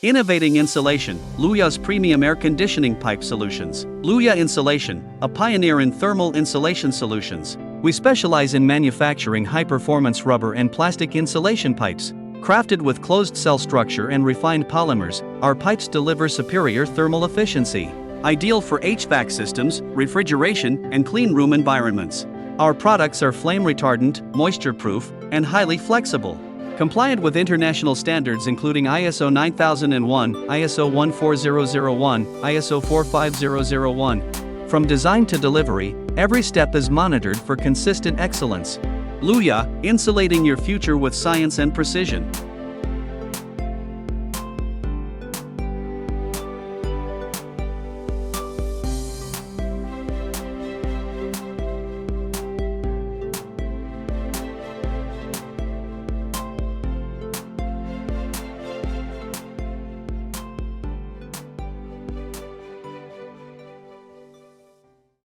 Innovating Insulation, Luya's premium air conditioning pipe solutions. Luya Insulation, a pioneer in thermal insulation solutions. We specialize in manufacturing high-performance rubber and plastic insulation pipes. Crafted with closed-cell structure and refined polymers, our pipes deliver superior thermal efficiency. Ideal for HVAC systems, refrigeration, and clean room environments. Our products are flame-retardant, moisture-proof, and highly flexible. Compliant with international standards including ISO 9001, ISO 14001, ISO 45001. From design to delivery, every step is monitored for consistent excellence. Luya, insulating your future with science and precision.